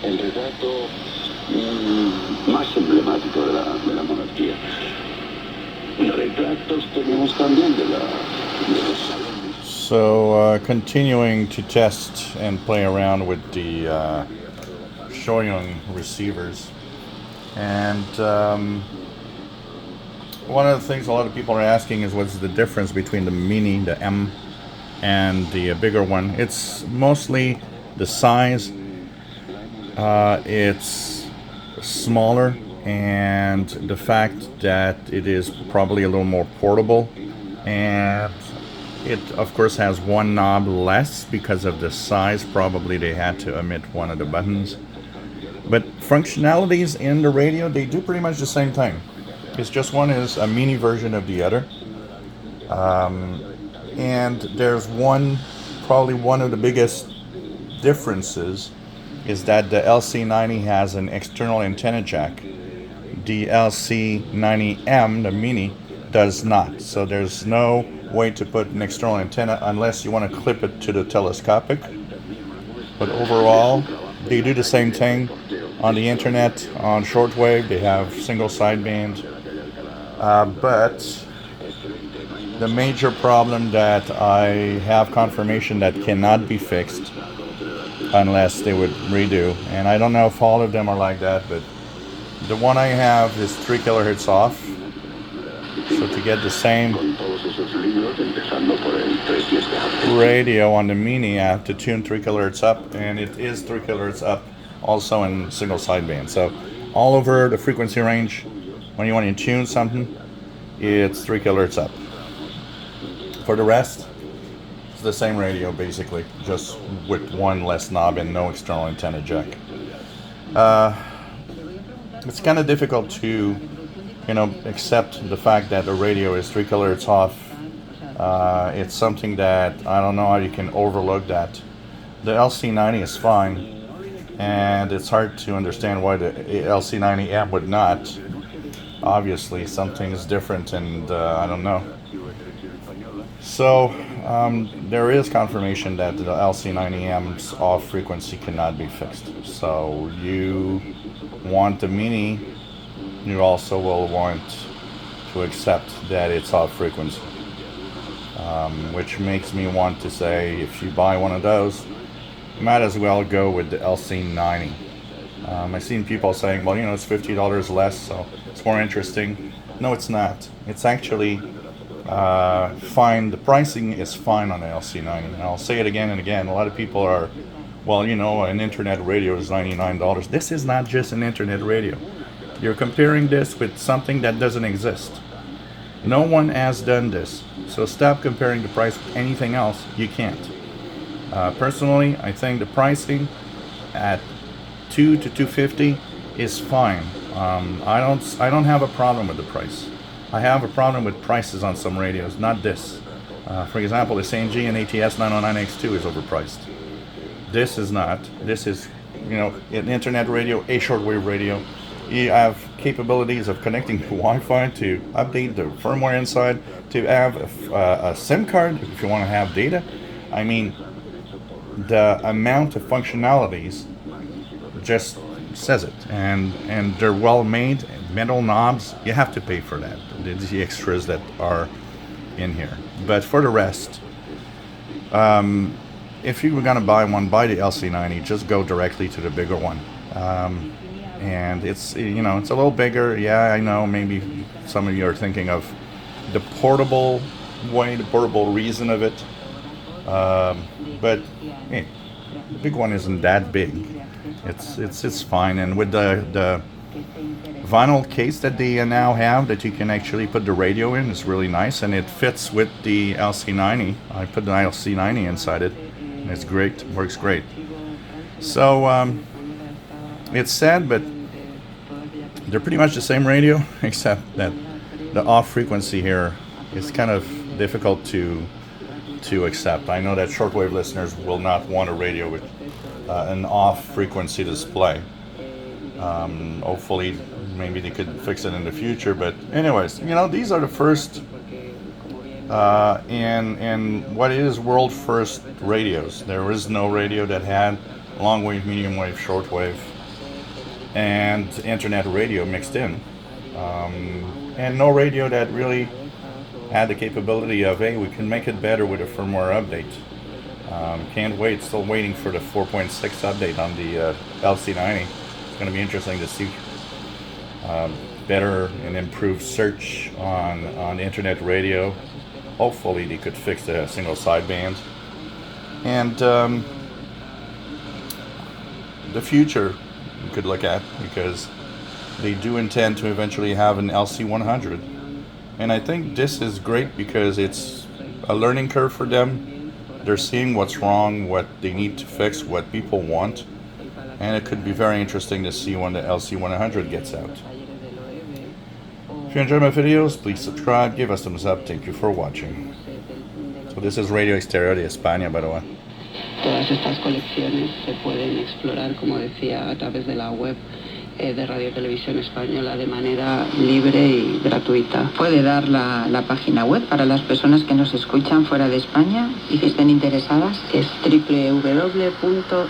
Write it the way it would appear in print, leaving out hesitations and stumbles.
el retrato más emblemático de la monarquía. Retratos tenemos también de los salones. So continuing to test and play around with the Choyong receivers, and one of the things a lot of people are asking is what's the difference between the mini, the M, and the bigger one. It's mostly the size. It's smaller, and the fact that it is probably a little more portable, and it of course has one knob less because of the size. Probably they had to omit one of the buttons, but functionalities in the radio, they do pretty much the same thing. It's just one is a mini version of the other. And there's probably one of the biggest differences is that the LC90 has an external antenna jack. The LC90M, the mini, does not. So there's no way to put an external antenna unless you want to clip it to the telescopic. But overall, they do the same thing on the internet, on shortwave. They have single sideband. But the major problem that I have confirmation that cannot be fixed unless they would redo, and I don't know if all of them are like that, but the one I have is 3 kilohertz off. So to get the same radio on the mini, I have to tune 3 kilohertz up, and it is 3 kilohertz up also in single sideband. So all over the frequency range, when you want to tune something, it's 3 kilohertz up. For the rest, it's the same radio basically, just with one less knob and no external antenna jack. It's kind of difficult to, accept the fact that the radio is 3 kilohertz off. It's something that I don't know how you can overlook that. The LC90 is fine, and it's hard to understand why the LC90M would not. Obviously, something is different, and I don't know. So there is confirmation that the LC90M's off frequency cannot be fixed. So you want the mini, you also will want to accept that it's off frequency, which makes me want to say if you buy one of those, you might as well go with the LC90. I've seen people saying, well, it's $50 less, so it's more interesting. No, it's not. It's actually fine. The pricing is fine on the LC90. And I'll say it again and again. A lot of people are, well, an internet radio is $99. This is not just an internet radio. You're comparing this with something that doesn't exist. No one has done this. So stop comparing the price with anything else. You can't. Personally, I think the pricing at $2 to $250 is fine. I don't have a problem with the price. I have a problem with prices on some radios, not this. For example, the SNG and ATS 909X2 is overpriced. This is not. This is, an internet radio, a shortwave radio. You have capabilities of connecting to Wi-Fi, to update the firmware inside, to have a SIM card if you want to have data. I mean, the amount of functionalities just says it, and they're well made. Metal knobs, you have to pay for that. The extras that are in here. But for the rest, if you were gonna buy one, buy the LC90. Just go directly to the bigger one. And it's it's a little bigger. Yeah, I know. Maybe some of you are thinking of the portable way, the portable reason of it. But hey, the big one isn't that big. It's fine. And with the vinyl case that they now have that you can actually put the radio in, is really nice, and it fits with the LC90. I put the LC90 inside it, and it's great. Works great. So it's sad, but they're pretty much the same radio, except that the off frequency here is kind of difficult to accept. I know that shortwave listeners will not want a radio with an off frequency display. Hopefully, maybe they could fix it in the future. But anyways, these are the first in what is world first radios. There is no radio that had long wave, medium wave, short wave, and internet radio mixed in. And no radio that really had the capability of, hey, we can make it better with a firmware update. Can't wait, still waiting for the 4.6 update on the LC90. It's going to be interesting to see better and improved search on internet radio. Hopefully they could fix the single sideband. And the future you could look at, because they do intend to eventually have an LC100. And I think this is great because it's a learning curve for them. They're seeing what's wrong, what they need to fix, what people want. And it could be very interesting to see when the LC100 gets out. If you enjoy my videos, please subscribe, give us a thumbs up. Thank you for watching. So this is Radio Exterior de España, by the way. Todas estas colecciones se pueden explorar, como decía, a través de la web de Radio Televisión Española de manera libre y gratuita. Puede dar la página web para las personas que nos escuchan fuera de España y que estén interesadas. Es www.